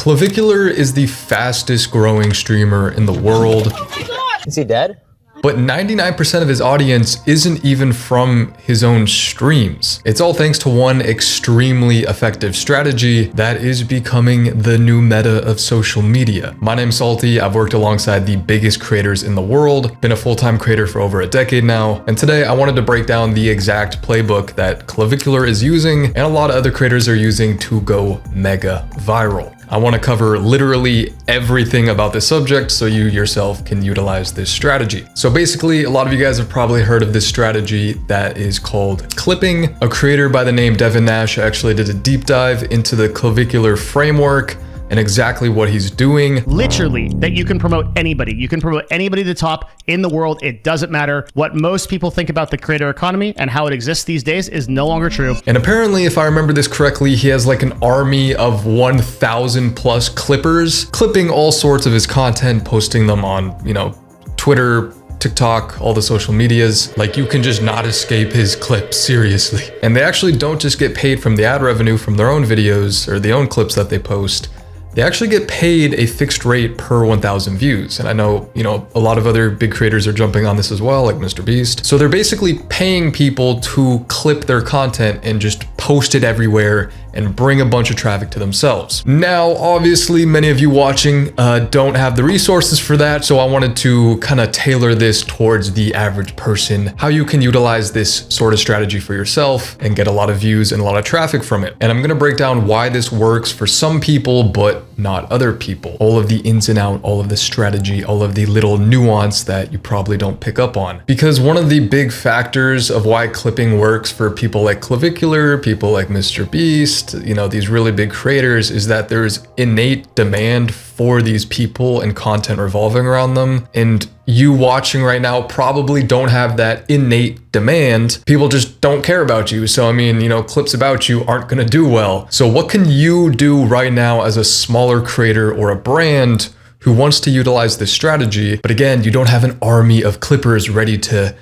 Clavicular is the fastest growing streamer in the world. Is he dead? But 99% of his audience isn't even from his own streams. It's all thanks to one extremely effective strategy that is becoming the new meta of social media. My name's Salty. I've worked alongside the biggest creators in the world, been a full-time creator for over a decade now, and today I wanted to break down the exact playbook that Clavicular is using and a lot of other creators are using to go mega viral. I want to cover literally everything about this subject so you yourself can utilize this strategy. So basically, a lot of you guys have probably heard of this strategy that is called clipping. A creator by the name Devin Nash actually did a deep dive into the Clavicular framework and exactly what he's doing. Literally, that you can promote anybody. You can promote anybody to the top in the world. It doesn't matter. What most people think about the creator economy and how it exists these days is no longer true. And apparently, if I remember this correctly, he has like an army of 1,000 plus clippers, clipping all sorts of his content, posting them on, Twitter, TikTok, all the social medias. Like, you can just not escape his clips, seriously. And they actually don't just get paid from the ad revenue from their own videos or the own clips that they post. They actually get paid a fixed rate per 1,000 views. And I know, a lot of other big creators are jumping on this as well, like Mrbeast. So they're basically paying people to clip their content and just post it everywhere and bring a bunch of traffic to themselves. Now, obviously, many of you watching don't have the resources for that. So I wanted to kind of tailor this towards the average person, how you can utilize this sort of strategy for yourself and get a lot of views and a lot of traffic from it. And I'm gonna break down why this works for some people, but not other people. All of the ins and out, all of the strategy, all of the little nuance that you probably don't pick up on. Because one of the big factors of why clipping works for people like Clavicular, people like Mrbeast, these really big creators, is that there's innate demand for these people and content revolving around them. And you watching right now probably don't have that innate demand. People just don't care about you. So, clips about you aren't going to do well. So what can you do right now as a smaller creator or a brand who wants to utilize this strategy? But again, you don't have an army of clippers ready to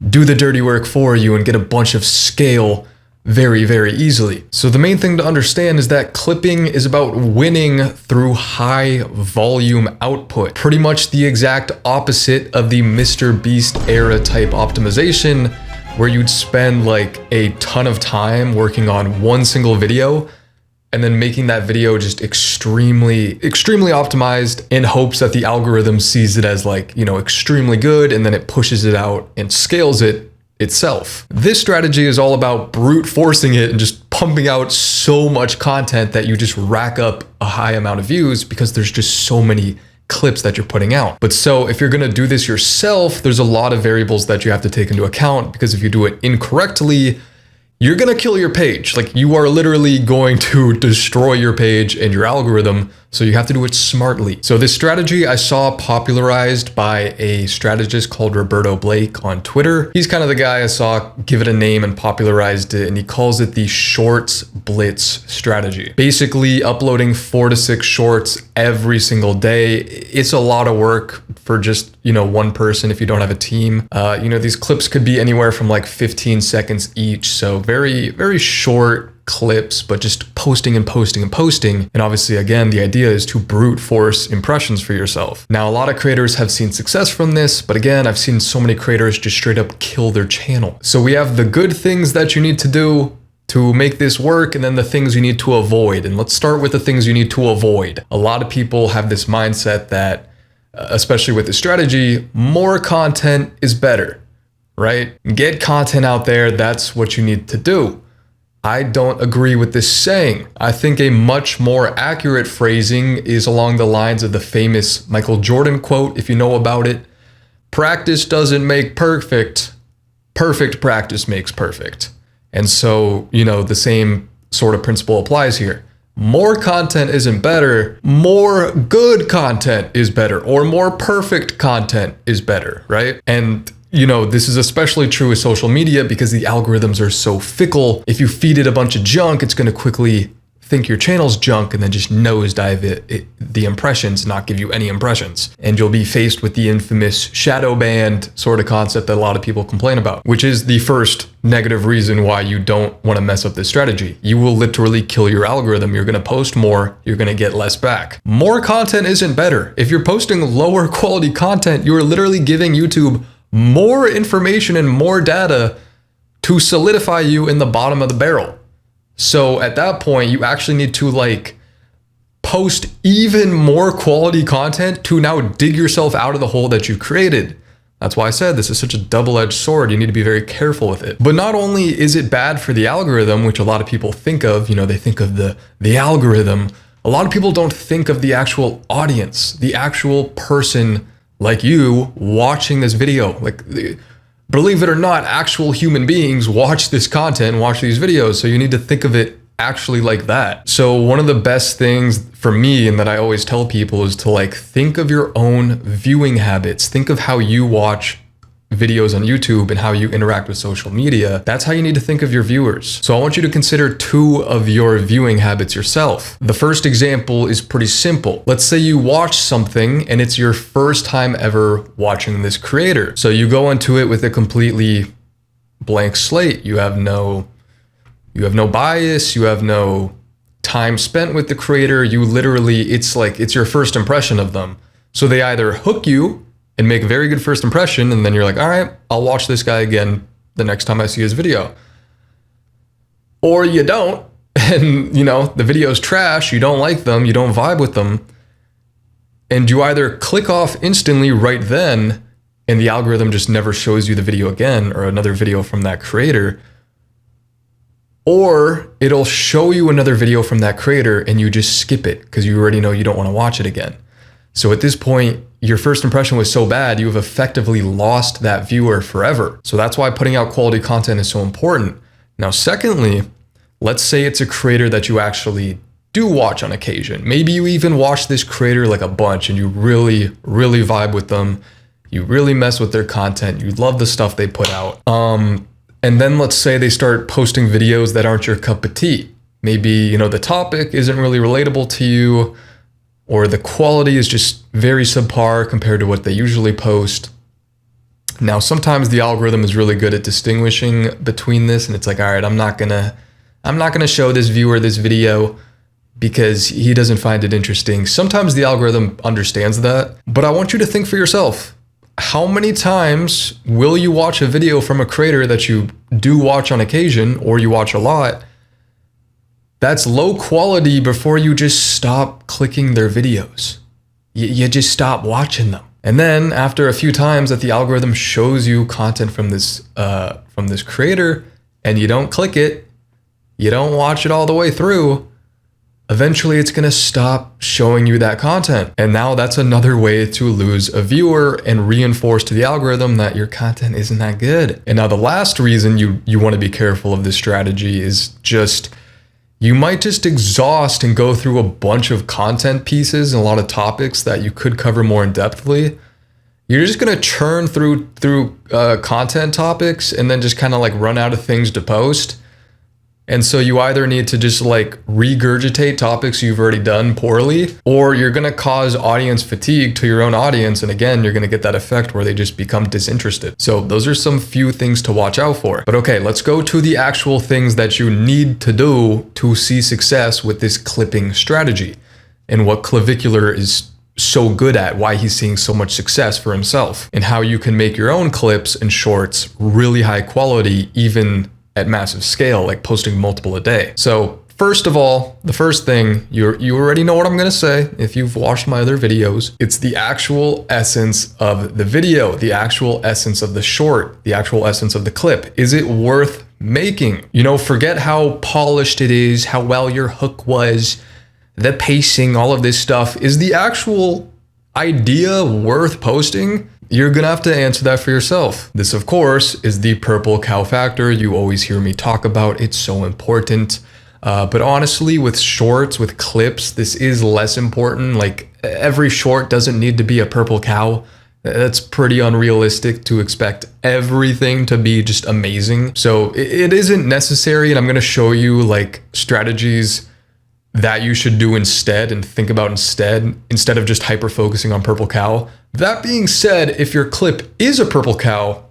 do the dirty work for you and get a bunch of scale very, very easily. So the main thing to understand is that clipping is about winning through high volume output. Pretty much the exact opposite of the Mrbeast era type optimization, where you'd spend like a ton of time working on one single video and then making that video just extremely optimized in hopes that the algorithm sees it as extremely good, and then it pushes it out and scales it itself. This strategy is all about brute forcing it and just pumping out so much content that you just rack up a high amount of views because there's just so many clips that you're putting out. But so if you're going to do this yourself, there's a lot of variables that you have to take into account, because if you do it incorrectly, you're going to kill your page. Like, you are literally going to destroy your page and your algorithm. So you have to do it smartly. So this strategy I saw popularized by a strategist called Roberto Blake on Twitter. He's kind of the guy I saw give it a name and popularized it, and he calls it the Shorts Blitz strategy. Basically uploading 4 to 6 shorts every single day. It's a lot of work for just, one person if you don't have a team. These clips could be anywhere from like 15 seconds each. So very, very short clips, but just posting and posting and posting. And obviously, again, the idea is to brute force impressions for yourself. Now, a lot of creators have seen success from this, but again, I've seen so many creators just straight up kill their channel. So we have the good things that you need to do to make this work, and then the things you need to avoid. And let's start with the things you need to avoid. A lot of people have this mindset that, especially with the strategy, more content is better, right? Get content out there. That's what you need to do. I don't agree with this saying. I think a much more accurate phrasing is along the lines of the famous Michael Jordan quote, if you know about it. Practice doesn't make perfect. Perfect practice makes perfect. And so, the same sort of principle applies here. More content isn't better. More good content is better, or more perfect content is better, right? And this is especially true with social media because the algorithms are so fickle. If you feed it a bunch of junk, it's going to quickly think your channel's junk and then just nosedive the impressions, not give you any impressions. And you'll be faced with the infamous shadow banned sort of concept that a lot of people complain about, which is the first negative reason why you don't want to mess up this strategy. You will literally kill your algorithm. You're going to post more, you're going to get less back. More content isn't better. If you're posting lower quality content, you're literally giving YouTube more information and more data to solidify you in the bottom of the barrel. So at that point, you actually need to like post even more quality content to now dig yourself out of the hole that you created. That's why I said this is such a double-edged sword. You need to be very careful with it. But not only is it bad for the algorithm, which a lot of people think of, they think of the algorithm. A lot of people don't think of the actual audience, the actual person like you watching this video. Like, believe it or not, actual human beings watch this content, watch these videos. So you need to think of it actually like that. So one of the best things for me, and that I always tell people, is to like think of your own viewing habits. Think of how you watch videos on YouTube and how you interact with social media. That's how you need to think of your viewers. So I want you to consider 2 of your viewing habits yourself. The first example is pretty simple. Let's say you watch something and it's your first time ever watching this creator. So you go into it with a completely blank slate. You have no bias, you have no time spent with the creator. You literally, it's your first impression of them. So they either hook you and make a very good first impression, and then you're like, all right, I'll watch this guy again the next time I see his video. Or you don't, and the video's trash, you don't like them, you don't vibe with them, and you either click off instantly right then, and the algorithm just never shows you the video again or another video from that creator, or it'll show you another video from that creator and you just skip it because you already know you don't want to watch it again. So at this point, your first impression was so bad, you have effectively lost that viewer forever. So that's why putting out quality content is so important. Now, secondly, let's say it's a creator that you actually do watch on occasion. Maybe you even watch this creator like a bunch and you really, really vibe with them. You really mess with their content. You love the stuff they put out. And then let's say they start posting videos that aren't your cup of tea. Maybe, the topic isn't really relatable to you, or the quality is just very subpar compared to what they usually post. Now, sometimes the algorithm is really good at distinguishing between this, and it's like, all right, I'm not gonna show this viewer this video because he doesn't find it interesting. Sometimes the algorithm understands that, but I want you to think for yourself. How many times will you watch a video from a creator that you do watch on occasion, or you watch a lot, that's low quality before you just stop clicking their videos? You just stop watching them. And then after a few times that the algorithm shows you content from this creator and you don't click it, you don't watch it all the way through, eventually it's going to stop showing you that content. And now that's another way to lose a viewer and reinforce to the algorithm that your content isn't that good. And now the last reason you want to be careful of this strategy is just, you might just exhaust and go through a bunch of content pieces and a lot of topics that you could cover more in-depthly. You're just going to churn through content topics and then just kind of like run out of things to post. And so you either need to just like regurgitate topics you've already done poorly, or you're going to cause audience fatigue to your own audience. And again, you're going to get that effect where they just become disinterested. So those are some few things to watch out for. But okay, let's go to the actual things that you need to do to see success with this clipping strategy and what Clavicular is so good at, why he's seeing so much success for himself, and how you can make your own clips and shorts really high quality, even at massive scale, like posting multiple a day. So first of all, the first thing, you already know what I'm gonna say if you've watched my other videos. It's the actual essence of the video, the actual essence of the short, the actual essence of the clip. Is it worth making? Forget how polished it is, how well your hook was, the pacing, all of this stuff. Is the actual idea worth posting? You're gonna have to answer that for yourself. This, of course, is the purple cow factor you always hear me talk about. It's so important. But honestly, with shorts, with clips, this is less important. Like, every short doesn't need to be a purple cow. That's pretty unrealistic to expect everything to be just amazing. So it isn't necessary, and I'm gonna show you like strategies that you should do instead and think about instead of just hyper focusing on purple cow. That being said, if your clip is a purple cow,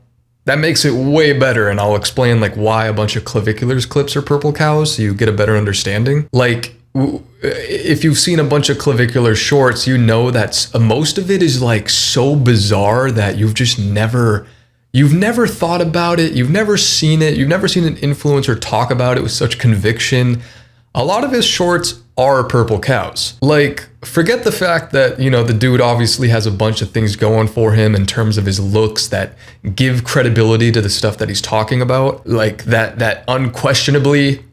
that makes it way better, and I'll explain like why a bunch of Clavicular's clips are purple cows so you get a better understanding. Like, if you've seen a bunch of Clavicular shorts, you know that most of it is like so bizarre that you've never thought about it, you've never seen it, you've never seen an influencer talk about it with such conviction. A lot of his shorts are purple cows. Like, forget the fact that, you know, the dude obviously has a bunch of things going for him in terms of his looks that give credibility to the stuff that he's talking about. Like that unquestionably,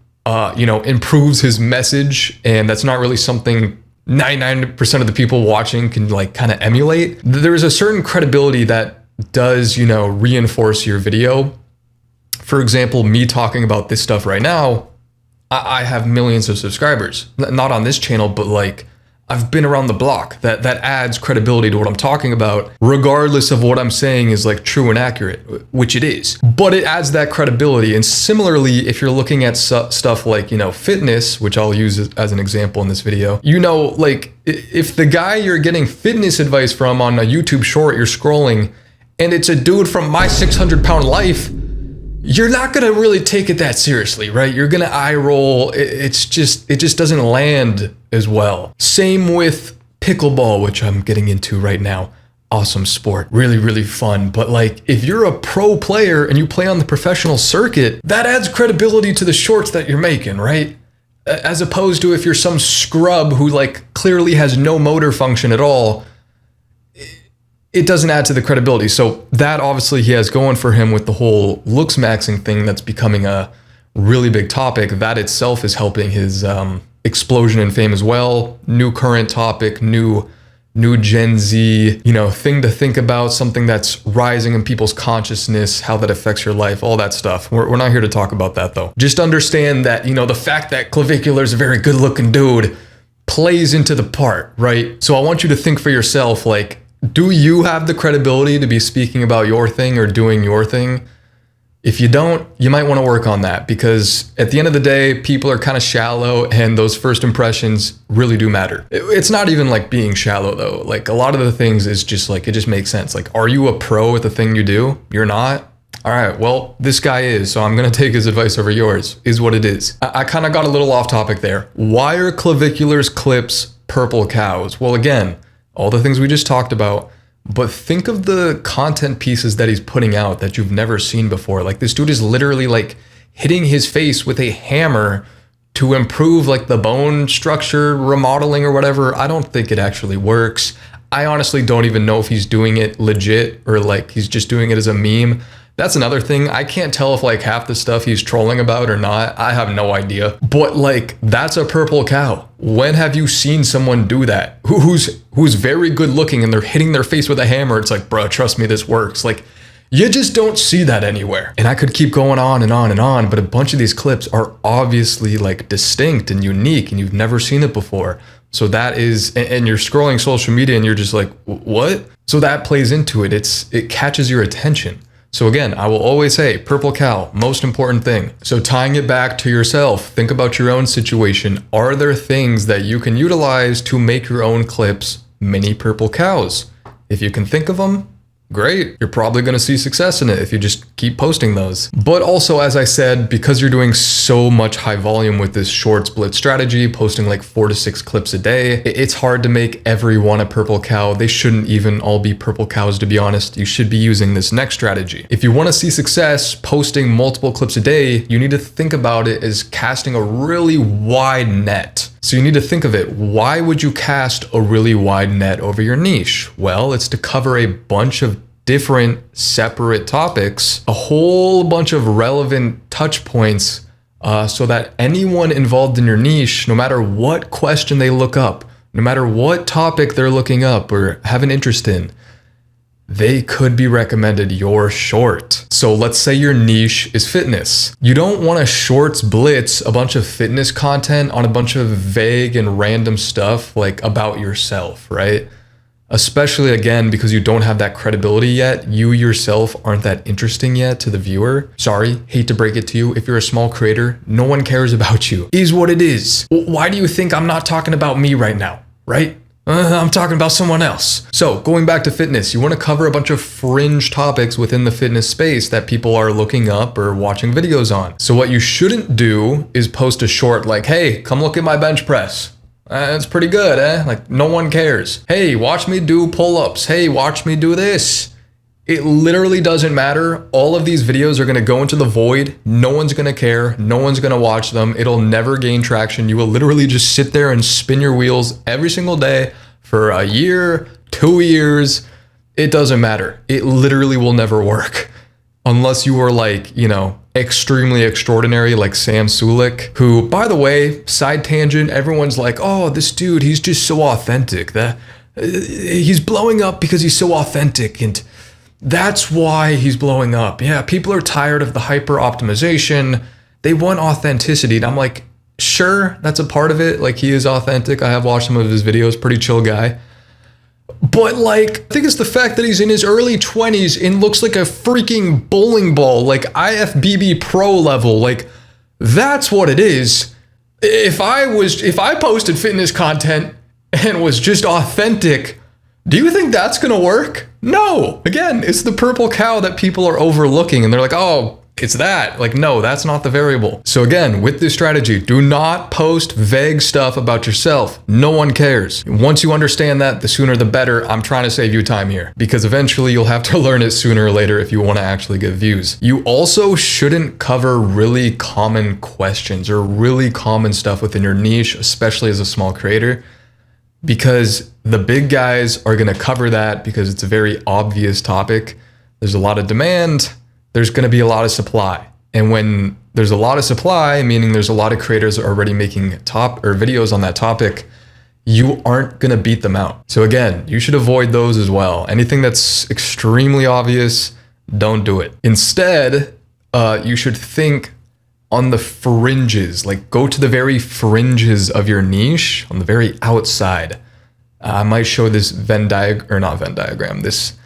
you know, improves his message. And that's not really something 99% of the people watching can like kind of emulate. There's a certain credibility that does, you know, reinforce your video. For example, me talking about this stuff right now, I have millions of subscribers, not on this channel, but like I've been around the block. That adds credibility to what I'm talking about, regardless of what I'm saying is like true and accurate, which it is. But it adds that credibility. And similarly, if you're looking at stuff like, you know, fitness, which I'll use as an example in this video, you know, like if the guy you're getting fitness advice from on a YouTube short, you're scrolling, and it's a dude from My 600 Pound Life, you're not gonna really take it that seriously, right? You're gonna eye roll. It just doesn't land as well. Same with pickleball, which I'm getting into right now. Awesome sport, really, really fun. But like, if you're a pro player and you play on the professional circuit, that adds credibility to the shorts that you're making, right? As opposed to if you're some scrub who like clearly has no motor function at all, it doesn't add to the credibility. So that obviously he has going for him with the whole looks maxing thing that's becoming a really big topic. That itself is helping his explosion in fame as well. New current topic, new Gen Z, you know, thing to think about, something that's rising in people's consciousness, how that affects your life, all that stuff. We're not here to talk about that though. Just understand that, you know, the fact that Clavicular is a very good looking dude plays into the part, right? So I want you to think for yourself, like, do you have the credibility to be speaking about your thing or doing your thing? If you don't, you might want to work on that, because at the end of the day, people are kind of shallow and those first impressions really do matter. It's not even like being shallow though. Like a lot of the things is just like, it just makes sense. Like, are you a pro at the thing you do? You're not? All right, well, this guy is, so I'm going to take his advice over yours, is what it is. I kind of got a little off topic there. Why are Clavicular's clips purple cows? Well, again, all the things we just talked about, but think of the content pieces that he's putting out that you've never seen before. Like this dude is literally like hitting his face with a hammer to improve like the bone structure remodeling or whatever. I don't think it actually works. I honestly don't even know if he's doing it legit or like he's just doing it as a meme. That's another thing. I can't tell if like half the stuff he's trolling about or not. I have no idea. But like, that's a purple cow. When have you seen someone do that? Who's very good looking and they're hitting their face with a hammer? It's like, bro, trust me, this works. Like, you just don't see that anywhere. And I could keep going on and on and on, but a bunch of these clips are obviously like distinct and unique and you've never seen it before. So that is, and you're scrolling social media and you're just like, what? So that plays into it. It catches your attention. So again, I will always say purple cow, most important thing. So tying it back to yourself, think about your own situation. Are there things that you can utilize to make your own clips mini purple cows? If you can think of them, great. You're probably going to see success in it if you just keep posting those. But also, as I said, because you're doing so much high volume with this short split strategy, posting like 4 to 6 clips a day, it's hard to make every one a purple cow. They shouldn't even all be purple cows, to be honest. You should be using this next strategy. If you want to see success posting multiple clips a day, you need to think about it as casting a really wide net. So you need to think of it. Why would you cast a really wide net over your niche? Well, it's to cover a bunch of different separate topics, a whole bunch of relevant touch points, so that anyone involved in your niche, no matter what question they look up, no matter what topic they're looking up or have an interest in, they could be recommended your short. So let's say your niche is fitness. You don't want to shorts blitz a bunch of fitness content on a bunch of vague and random stuff like about yourself, right? especially again, because you don't have that credibility yet. You yourself aren't that interesting yet to the viewer. Sorry, hate to break it to you. If you're a small creator, no one cares about you. Is what it is. Why do you think I'm not talking about me right now, right? I'm talking about someone else. So going back to fitness, you want to cover a bunch of fringe topics within the fitness space that people are looking up or watching videos on. So what you shouldn't do is post a short like, hey, come look at my bench press. It's pretty good, eh? Like no one cares. Hey, watch me do pull-ups. Hey, watch me do this. It literally doesn't matter. All of these videos are going to go into the void. No one's going to care. No one's going to watch them. It'll never gain traction. You will literally just sit there and spin your wheels every single day for a year, 2 years. It doesn't matter. It literally will never work. Unless you are like, you know, extremely extraordinary like Sam Sulek, who, by the way, side tangent, everyone's like, oh, this dude, he's just so authentic. He's blowing up because he's so authentic and that's why he's blowing up. Yeah, people are tired of the hyper optimization. They want authenticity. And I'm like, sure, that's a part of it. Like he is authentic. I have watched some of his videos, pretty chill guy. But like, I think it's the fact that he's in his early 20s and looks like a freaking bowling ball, like IFBB pro level. Like that's what it is. If I posted fitness content and was just authentic, do you think that's going to work? No. Again, it's the purple cow that people are overlooking and they're like, oh, it's that. Like, no, that's not the variable. So again, with this strategy, do not post vague stuff about yourself. No one cares. Once you understand that, the sooner the better. I'm trying to save you time here because eventually you'll have to learn it sooner or later if you want to actually get views. You also shouldn't cover really common questions or really common stuff within your niche, especially as a small creator, because the big guys are going to cover that because it's a very obvious topic. There's a lot of demand. There's going to be a lot of supply. And when there's a lot of supply, meaning there's a lot of creators already making videos on that topic, you aren't going to beat them out. So again, you should avoid those as well. Anything that's extremely obvious, don't do it. Instead, you should think on the fringes, like go to the very fringes of your niche, on the very outside. I might show this this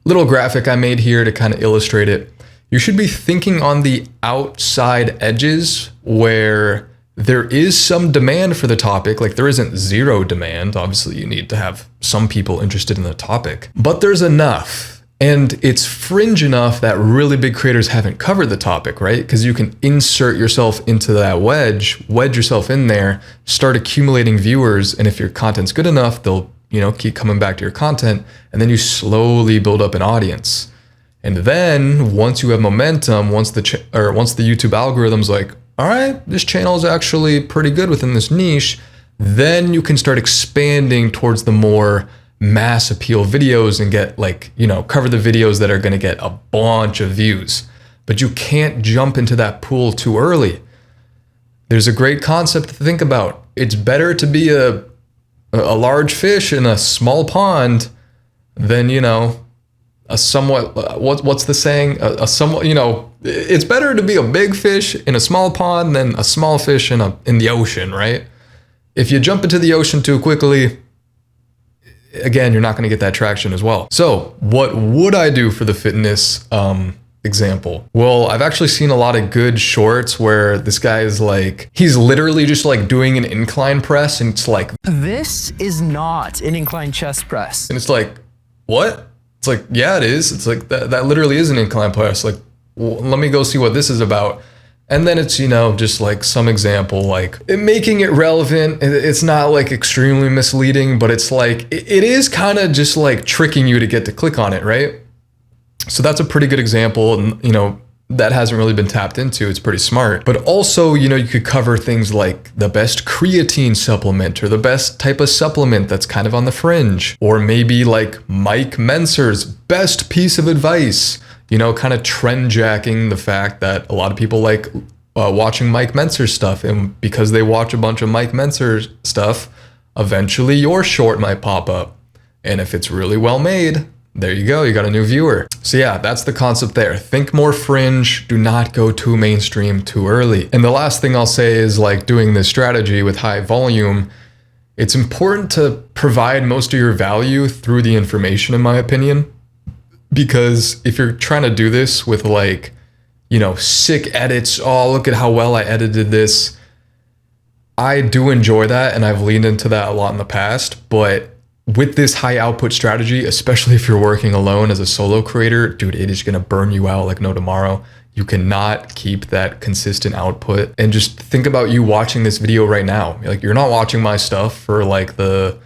little graphic I made here to kind of illustrate it. You should be thinking on the outside edges where there is some demand for the topic. Like there isn't zero demand. Obviously you need to have some people interested in the topic, but there's enough. And it's fringe enough that really big creators haven't covered the topic, right? Because you can insert yourself into that wedge yourself in there, start accumulating viewers. And if your content's good enough, they'll, keep coming back to your content. And then you slowly build up an audience. And then once you have momentum, once the YouTube algorithm's like, all right, this channel is actually pretty good within this niche, then you can start expanding towards the more mass appeal videos and get cover the videos that are going to get a bunch of views. But you can't jump into that pool too early. There's a great concept to think about. It's better to be a large fish in a small pond than, a somewhat, what's the saying? A somewhat, it's better to be a big fish in a small pond than a small fish in the ocean, right? If you jump into the ocean too quickly, again, you're not going to get that traction as well. So what would I do for the fitness example? Well, I've actually seen a lot of good shorts where this guy is he's literally just doing an incline press and it's like, this is not an incline chest press. And it's like, what? It's like, yeah, it is. It's like, that literally is an incline press. Like, well, let me go see what this is about. And then it's, just some example, making it relevant. It's not extremely misleading, but it's it is kind of just tricking you to get to click on it, right? So that's a pretty good example. And, that hasn't really been tapped into. It's pretty smart. But also, you could cover things like the best creatine supplement or the best type of supplement that's kind of on the fringe. Or maybe Mike Menser's best piece of advice, kind of trend jacking the fact that a lot of people like watching Mike Menser stuff. And because they watch a bunch of Mike Menser stuff, eventually your short might pop up. And if it's really well made, there you go, you got a new viewer. So yeah, that's the concept there. Think more fringe, do not go too mainstream too early. And the last thing I'll say is doing this strategy with high volume, It's important to provide most of your value through the information, in my opinion, because if you're trying to do this with like, you know, sick edits, oh, look at how well I edited this. I do enjoy that, and I've leaned into that a lot in the past, but with this high output strategy, especially if you're working alone as a solo creator, dude, it is going to burn you out like no tomorrow. You cannot keep that consistent output. And just think about you watching this video right now. Like, you're not watching my stuff for like the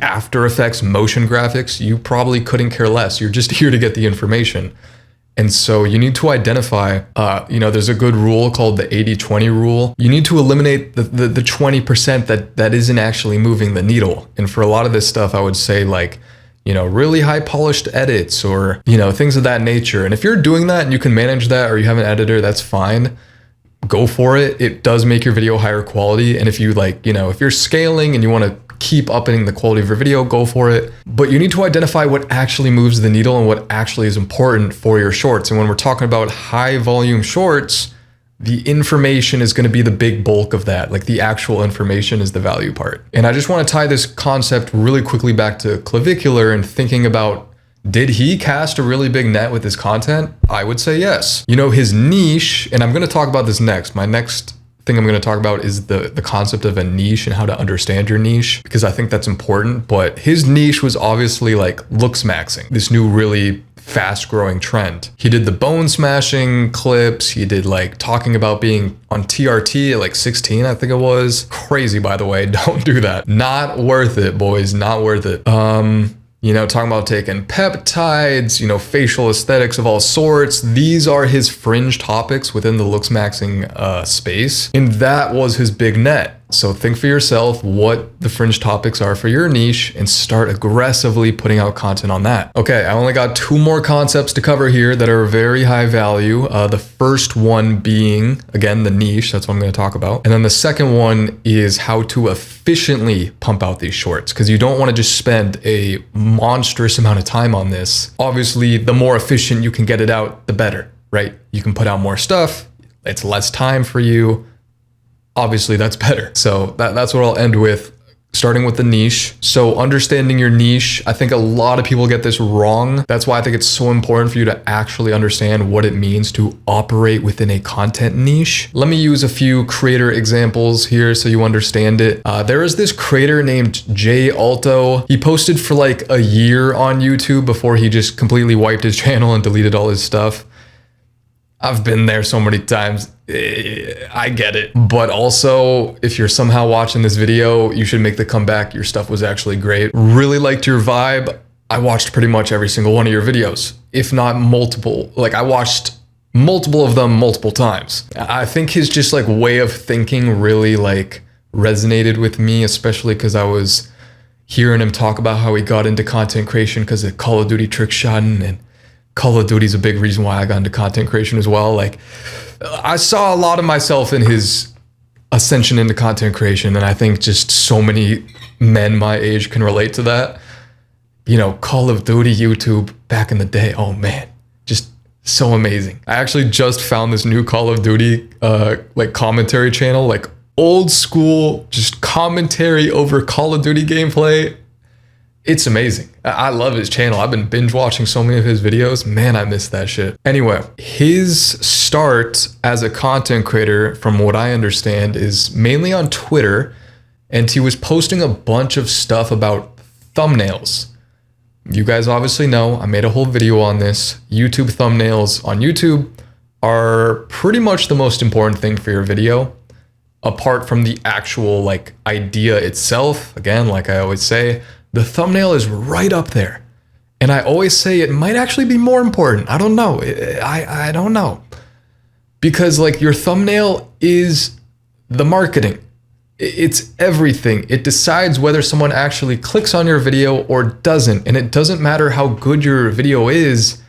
After Effects motion graphics. You probably couldn't care less. You're just here to get the information. And so you need to identify, there's a good rule called the 80-20 rule. You need to eliminate the 20% that isn't actually moving the needle. And for a lot of this stuff, I would say like, you know, really high polished edits or, you know, things of that nature. And if you're doing that and you can manage that, or you have an editor, that's fine. Go for it. It does make your video higher quality. And if you like, you know, if you're scaling and you want to keep upping the quality of your video, go for it. But you need to identify what actually moves the needle and what actually is important for your shorts. And when we're talking about high volume shorts, the information is going to be the big bulk of that. Like, the actual information is the value part. And I just want to tie this concept really quickly back to Clavicular and thinking about, did he cast a really big net with his content? I would say yes. You know, his niche, and I'm going to talk about this next. My next thing I'm going to talk about is the concept of a niche and how to understand your niche, because I think that's important. But his niche was obviously like looks maxing, this new really fast growing trend. He did the bone smashing clips. He did like talking about being on TRT at like 16, I think it was. Crazy, by the way. Don't do that. Not worth it, boys. Not worth it. You know, talking about taking peptides, you know, facial aesthetics of all sorts. These are his fringe topics within the looks maxing space. And that was his big net. So think for yourself what the fringe topics are for your niche and start aggressively putting out content on that. Okay, I only got 2 more concepts to cover here that are very high value. The first one being, again, the niche. That's what I'm going to talk about. And then the second one is how to efficiently pump out these shorts, because you don't want to just spend a monstrous amount of time on this. Obviously, the more efficient you can get it out, the better, right? You can put out more stuff. It's less time for you. Obviously, that's better. So that's what I'll end with, starting with the niche. So understanding your niche, I think a lot of people get this wrong. That's why I think it's so important for you to actually understand what it means to operate within a content niche. Let me use a few creator examples here so you understand it. There is this creator named Jay Alto. He posted for like a year on YouTube before he just completely wiped his channel and deleted all his stuff. I've been there so many times. I get it. But also, if you're somehow watching this video, you should make the comeback. Your stuff was actually great. Really liked your vibe. I watched pretty much every single one of your videos, if not multiple. Like, I watched multiple of them multiple times. I think his just like way of thinking really like resonated with me, especially because I was hearing him talk about how he got into content creation because of Call of Duty trick shotting, and Call of Duty is a big reason why I got into content creation as well. Like, I saw a lot of myself in his ascension into content creation, and I think just so many men my age can relate to that. You know, Call of Duty YouTube back in the day, oh man, just so amazing. I actually just found this new Call of Duty like commentary channel, like old school, just commentary over Call of Duty gameplay. It's amazing. I love his channel. I've been binge watching so many of his videos. Man, I miss that shit. Anyway, his start as a content creator, from what I understand, is mainly on Twitter, and he was posting a bunch of stuff about thumbnails. You guys obviously know, I made a whole video on this. YouTube thumbnails on YouTube are pretty much the most important thing for your video, apart from the actual like idea itself. Again, like I always say, the thumbnail is right up there. And I always say it might actually be more important. I don't know. I don't know. Because like your thumbnail is the marketing. It's everything. It decides whether someone actually clicks on your video or doesn't. And it doesn't matter how good your video is.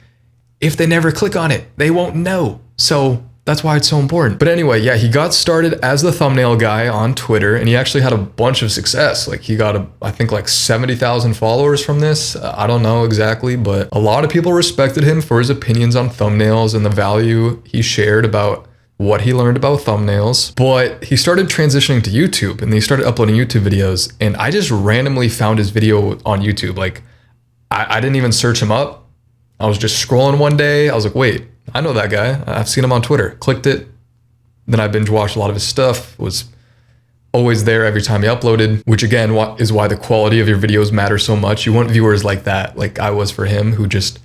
If they never click on it, they won't know. So that's why it's so important. But anyway, yeah, he got started as the thumbnail guy on Twitter, and he actually had a bunch of success. Like, he got, I think like 70,000 followers from this. I don't know exactly, but a lot of people respected him for his opinions on thumbnails and the value he shared about what he learned about thumbnails, but he started transitioning to YouTube and he started uploading YouTube videos. And I just randomly found his video on YouTube. Like I didn't even search him up. I was just scrolling one day. I was like, wait, I know that guy. I've seen him on Twitter. Clicked it. Then I binge watched a lot of his stuff. Was always there every time he uploaded, which again is why the quality of your videos matter so much. You want viewers like that, like I was for him, who just,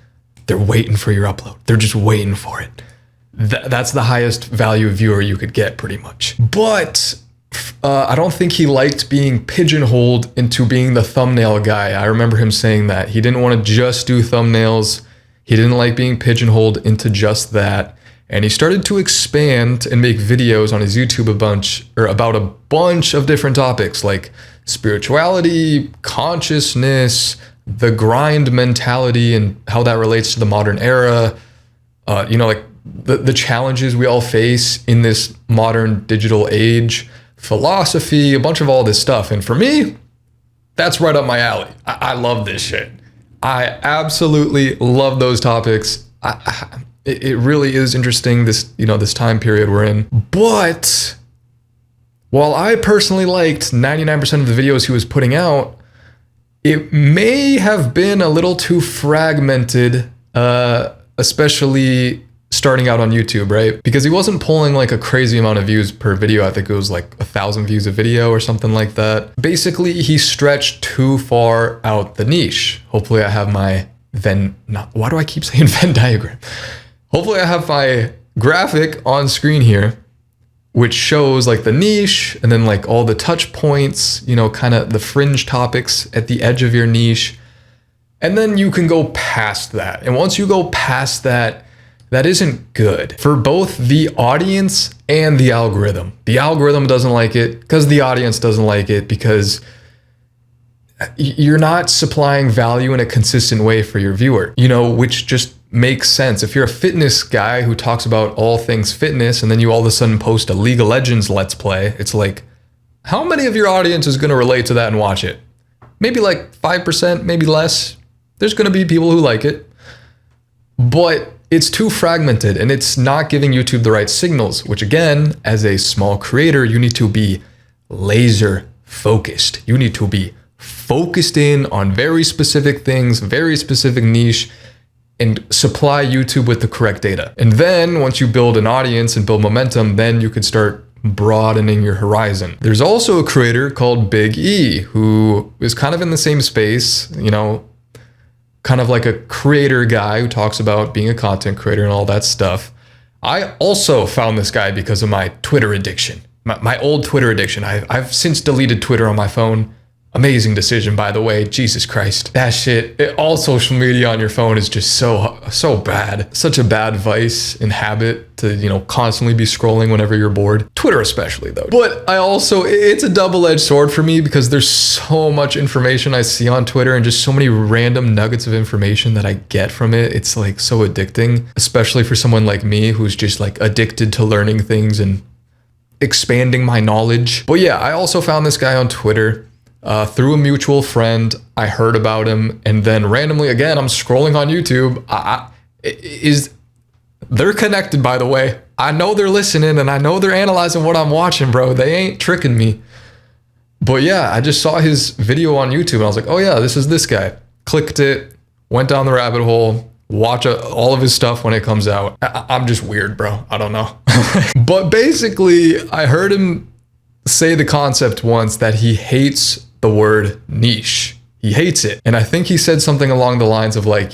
they're waiting for your upload. They're just waiting for it. That's the highest value viewer you could get, pretty much. But I don't think he liked being pigeonholed into being the thumbnail guy. I remember him saying that he didn't want to just do thumbnails. He didn't like being pigeonholed into just that. And he started to expand and make videos on his YouTube about a bunch of different topics like spirituality, consciousness, the grind mentality, and how that relates to the modern era. Like the challenges we all face in this modern digital age, philosophy, a bunch of all this stuff. And for me, that's right up my alley. I love this shit. I absolutely love those topics. It really is interesting, this time period we're in. But while I personally liked 99% of the videos he was putting out, it may have been a little too fragmented, especially starting out on YouTube, right? Because he wasn't pulling like a crazy amount of views per video. I think it was like 1,000 views a video or something like that. Basically, he stretched too far out the niche. Hopefully I have my why do I keep saying Venn diagram? Hopefully I have my graphic on screen here, which shows like the niche and then like all the touch points, kind of the fringe topics at the edge of your niche. And then you can go past that. And once you go past that, that isn't good for both the audience and the algorithm. The algorithm doesn't like it because the audience doesn't like it, because you're not supplying value in a consistent way for your viewer, which just makes sense. If you're a fitness guy who talks about all things fitness and then you all of a sudden post a League of Legends Let's Play, it's like, how many of your audience is going to relate to that and watch it? Maybe like 5%, maybe less. There's going to be people who like it, but it's too fragmented and it's not giving YouTube the right signals, which again, as a small creator, you need to be laser focused. You need to be focused in on very specific things, very specific niche, and supply YouTube with the correct data. And then once you build an audience and build momentum, then you could start broadening your horizon. There's also a creator called Big E who is kind of in the same space, kind of like a creator guy who talks about being a content creator and all that stuff. I also found this guy because of my Twitter addiction, my old Twitter addiction. I've since deleted Twitter on my phone. Amazing decision, by the way. Jesus Christ. That shit, all social media on your phone is just so bad. Such a bad vice and habit to, constantly be scrolling whenever you're bored. Twitter especially, though. But it's a double-edged sword for me because there's so much information I see on Twitter and just so many random nuggets of information that I get from it. It's like so addicting, especially for someone like me who's just like addicted to learning things and expanding my knowledge. But yeah, I also found this guy on Twitter. Through a mutual friend. I heard about him, and then randomly again, I'm scrolling on YouTube. They're connected, by the way. I know they're listening, and I know they're analyzing what I'm watching, bro. They ain't tricking me. But yeah, I just saw his video on YouTube, and I was like, oh yeah, this is this guy. Clicked it, went down the rabbit hole, watch all of his stuff when it comes out. I'm just weird, bro. I don't know. But basically, I heard him say the concept once that he hates the word niche. He hates it. And I think he said something along the lines of like,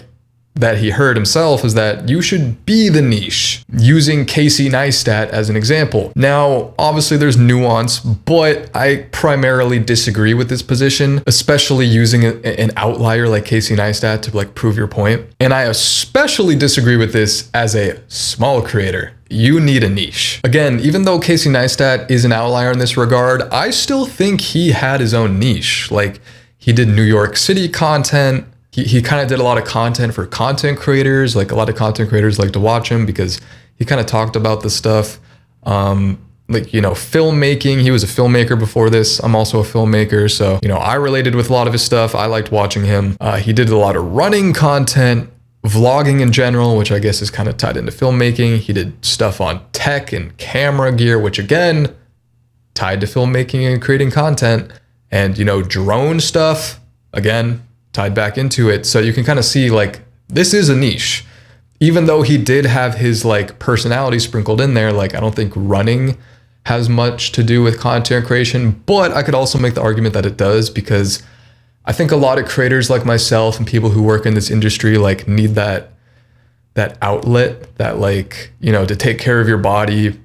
that he heard himself is that you should be the niche, using Casey Neistat as an example. Now, obviously there's nuance, but I primarily disagree with this position, especially using an outlier like Casey Neistat to like prove your point. And I especially disagree with this as a small creator. You need a niche. Again, even though Casey Neistat is an outlier in this regard, I still think he had his own niche. Like he did New York City content. He kind of did a lot of content for content creators. Like a lot of content creators like to watch him because he kind of talked about this stuff. Filmmaking. He was a filmmaker before this. I'm also a filmmaker. So, I related with a lot of his stuff. I liked watching him. He did a lot of running content. vlogging in general, which I guess is kind of tied into filmmaking. He did stuff on tech and camera gear, which again, tied to filmmaking and creating content. And, you know, drone stuff, again, tied back into it. So you can kind of see like, this is a niche. Even though he did have his like personality sprinkled in there, like I don't think running has much to do with content creation, but I could also make the argument that it does, because I think a lot of creators like myself and people who work in this industry like need that outlet, that like, you know, to take care of your body,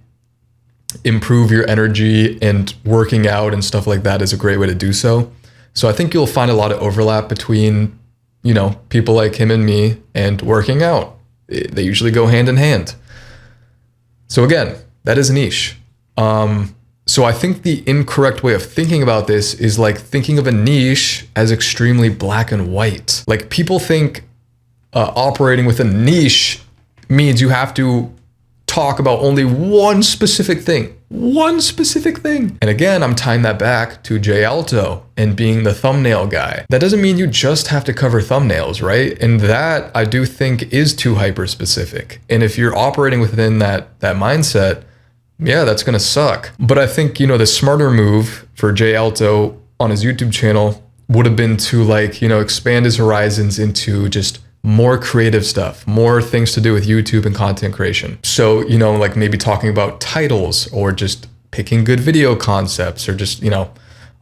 improve your energy, and working out and stuff like that is a great way to do so. So I think you'll find a lot of overlap between, you know, people like him and me and working out. They usually go hand in hand. So again, that is a niche. So I think the incorrect way of thinking about this is like thinking of a niche as extremely black and white. Like people think operating with a niche means you have to talk about only one specific thing. And again, I'm tying that back to Jay Alto and being the thumbnail guy. That doesn't mean you just have to cover thumbnails, right? And that I do think is too hyper specific. And if you're operating within that mindset, yeah, that's gonna suck. But I think, you know, the smarter move for Jay Alto on his YouTube channel would have been to like, you know, expand his horizons into just more creative stuff, more things to do with YouTube and content creation. So, you know, like maybe talking about titles or just picking good video concepts or just, you know,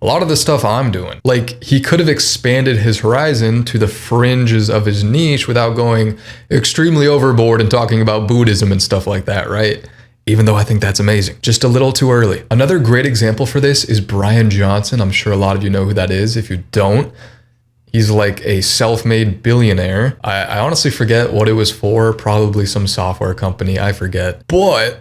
a lot of the stuff I'm doing. Like he could have expanded his horizon to the fringes of his niche without going extremely overboard and talking about Buddhism and stuff like that, right? Even though I think that's amazing, just a little too early. Another great example for this is Brian Johnson. I'm sure a lot of you know who that is. If you don't, he's like a self-made billionaire. I honestly forget what it was for, probably some software company, I forget. But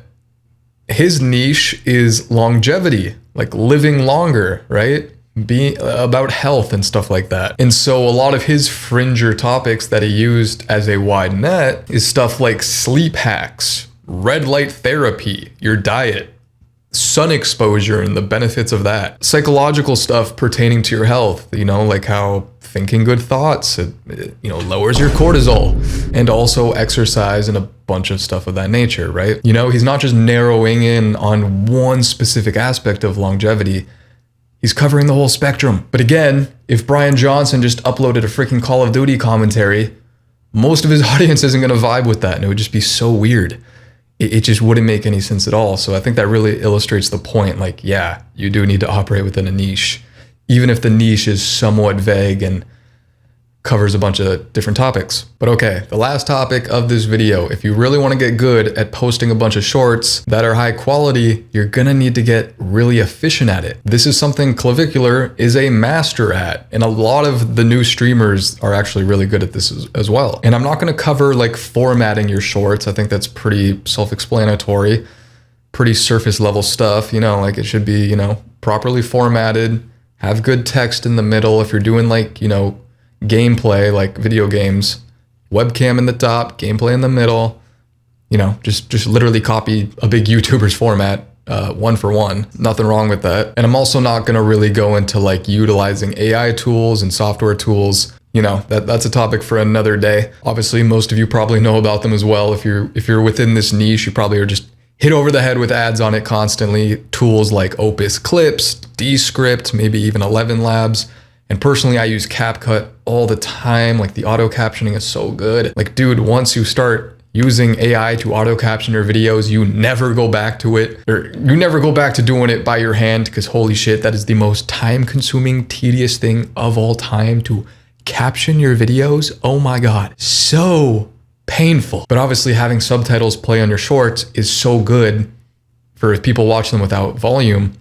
his niche is longevity, like living longer, right? Being about health and stuff like that. And so a lot of his fringer topics that he used as a wide net is stuff like sleep hacks, red light therapy, your diet, sun exposure and the benefits of that, psychological stuff pertaining to your health, you know, like how thinking good thoughts, it, you know, lowers your cortisol, and also exercise and a bunch of stuff of that nature, right? You know, he's not just narrowing in on one specific aspect of longevity, he's covering the whole spectrum. But again, if Brian Johnson just uploaded a freaking Call of Duty commentary, most of his audience isn't gonna vibe with that, and it would just be so weird. It just wouldn't make any sense at all. So I think that really illustrates the point. Like, yeah, you do need to operate within a niche, even if the niche is somewhat vague and covers a bunch of different topics. But okay, the last topic of this video, if you really want to get good at posting a bunch of shorts that are high quality, you're gonna need to get really efficient at it. This is something Clavicular is a master at, and a lot of the new streamers are actually really good at this as well. And I'm not gonna cover like formatting your shorts. I think that's pretty self-explanatory, pretty surface level stuff, you know, like it should be, you know, properly formatted, have good text in the middle. If you're doing like, you know, gameplay, like video games, webcam in the top, gameplay in the middle, you know, just literally copy a big YouTuber's format, one for one. Nothing wrong with that. And I'm also not going to really go into like utilizing AI tools and software tools. You know, that's a topic for another day. Obviously, most of you probably know about them as well. If you're within this niche, you probably are just hit over the head with ads on it constantly. Tools like Opus Clips, Descript, maybe even 11 Labs. And personally, I use CapCut all the time. Like the auto captioning is so good. Like, dude, once you start using AI to auto caption your videos, you never go back to it, or you never go back to doing it by your hand, because holy shit, that is the most time consuming, tedious thing of all time to caption your videos. Oh my God, so painful. But obviously having subtitles play on your shorts is so good for people watch them without volume.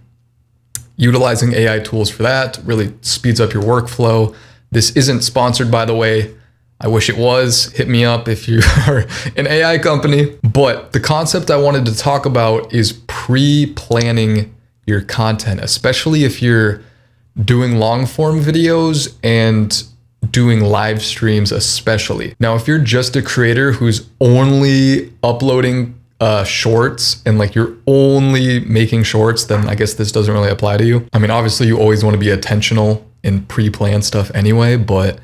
Utilizing AI tools for that really speeds up your workflow. This isn't sponsored, by the way. I wish it was. Hit me up if you are an AI company. But the concept I wanted to talk about is pre-planning your content, especially if you're doing long form videos and doing live streams especially. Now, if you're just a creator who's only uploading shorts and like you're only making shorts, then I guess this doesn't really apply to you. I mean, obviously you always want to be attentional and pre-plan stuff anyway, but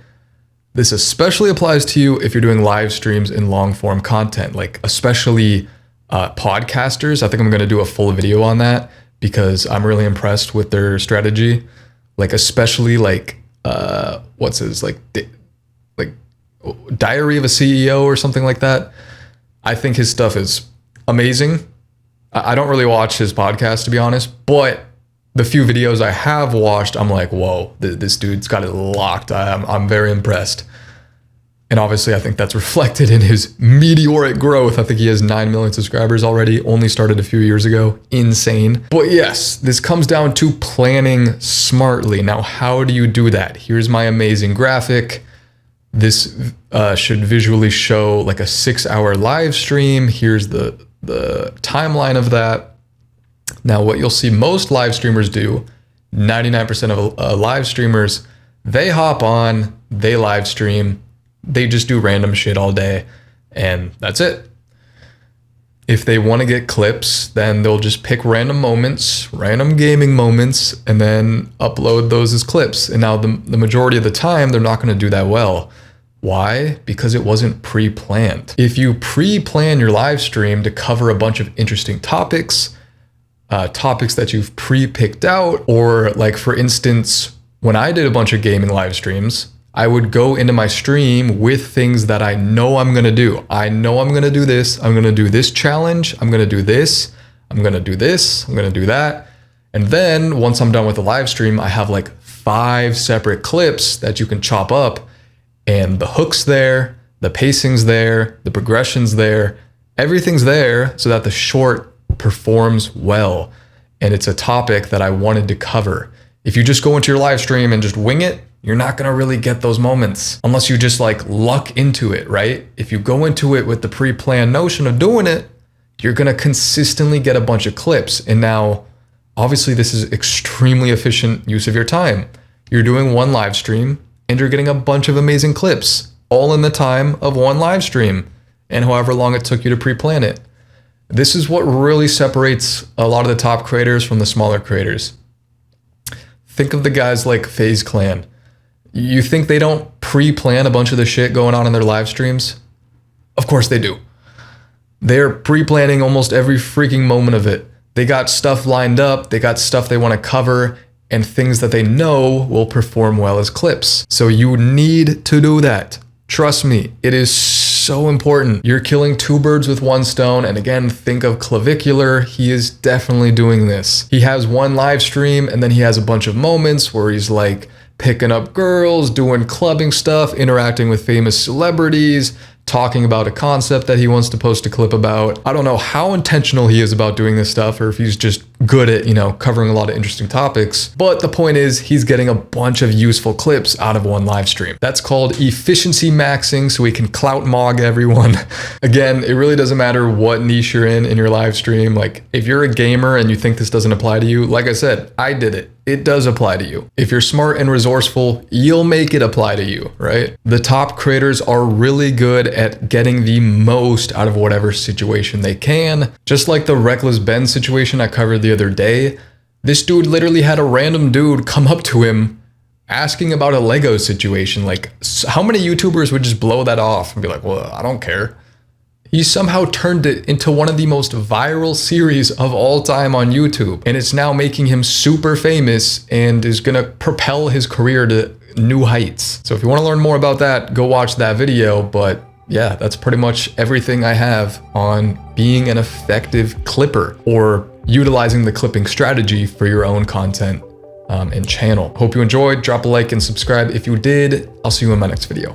This especially applies to you if you're doing live streams and long form content, like especially podcasters. I think I'm going to do a full video on that because I'm really impressed with their strategy. Like especially like what's his like Diary of a CEO or something like that. I think his stuff is amazing. I don't really watch his podcast, to be honest, but the few videos I have watched, I'm like, whoa, this dude's got it locked. I'm very impressed. And obviously, I think that's reflected in his meteoric growth. I think he has 9 million subscribers already, only started a few years ago. Insane. But yes, this comes down to planning smartly. Now, how do you do that? Here's my amazing graphic. This should visually show like a 6-hour live stream. Here's the timeline of that. Now, what you'll see most live streamers do, 99% of live streamers, they hop on, they live stream, they just do random shit all day, and that's it. If they want to get clips, then they'll just pick random moments, random gaming moments, and then upload those as clips. And now the majority of the time, they're not going to do that well. Why? Because it wasn't pre-planned. If you pre-plan your live stream to cover a bunch of interesting topics that you've pre-picked out, or like for instance, when I did a bunch of gaming live streams, I would go into my stream with things that I know I'm going to do. I know I'm going to do this. I'm going to do this challenge. I'm going to do this. I'm going to do this. I'm going to do that. And then once I'm done with the live stream, I have like 5 separate clips that you can chop up, and the hook's there, the pacing's there, the progression's there, everything's there so that the short performs well. And it's a topic that I wanted to cover. If you just go into your live stream and just wing it, you're not going to really get those moments unless you just like luck into it, right? If you go into it with the pre-planned notion of doing it, you're going to consistently get a bunch of clips. And now, obviously, this is extremely efficient use of your time. You're doing one live stream and you're getting a bunch of amazing clips, all in the time of one live stream and however long it took you to pre-plan it. This is what really separates a lot of the top creators from the smaller creators. Think of the guys like Faze Clan. You think they don't pre-plan a bunch of the shit going on in their live streams? Of course they do. They're pre-planning almost every freaking moment of it. They got stuff lined up, they got stuff they want to cover, and things that they know will perform well as clips. So you need to do that. Trust me, it is so important. You're killing 2 birds with 1 stone. And again, think of Clavicular. He is definitely doing this. He has one live stream and then he has a bunch of moments where he's like picking up girls, doing clubbing stuff, interacting with famous celebrities, talking about a concept that he wants to post a clip about. I don't know how intentional he is about doing this stuff or if he's just good at, covering a lot of interesting topics. But the point is he's getting a bunch of useful clips out of one live stream. That's called efficiency maxing, so he can clout mog everyone. Again, it really doesn't matter what niche you're in your live stream. Like if you're a gamer and you think this doesn't apply to you, like I said, I did it. It does apply to you. If you're smart and resourceful, you'll make it apply to you, right? The top creators are really good at getting the most out of whatever situation they can. Just like the Reckless Ben situation I covered the other day, this dude literally had a random dude come up to him asking about a Lego situation. Like, how many YouTubers would just blow that off and be like, well, I don't care. He somehow turned it into one of the most viral series of all time on YouTube. And it's now making him super famous and is gonna propel his career to new heights. So if you wanna learn more about that, go watch that video. But yeah, that's pretty much everything I have on being an effective clipper or utilizing the clipping strategy for your own content and channel. Hope you enjoyed. Drop a like and subscribe if you did. I'll see you in my next video.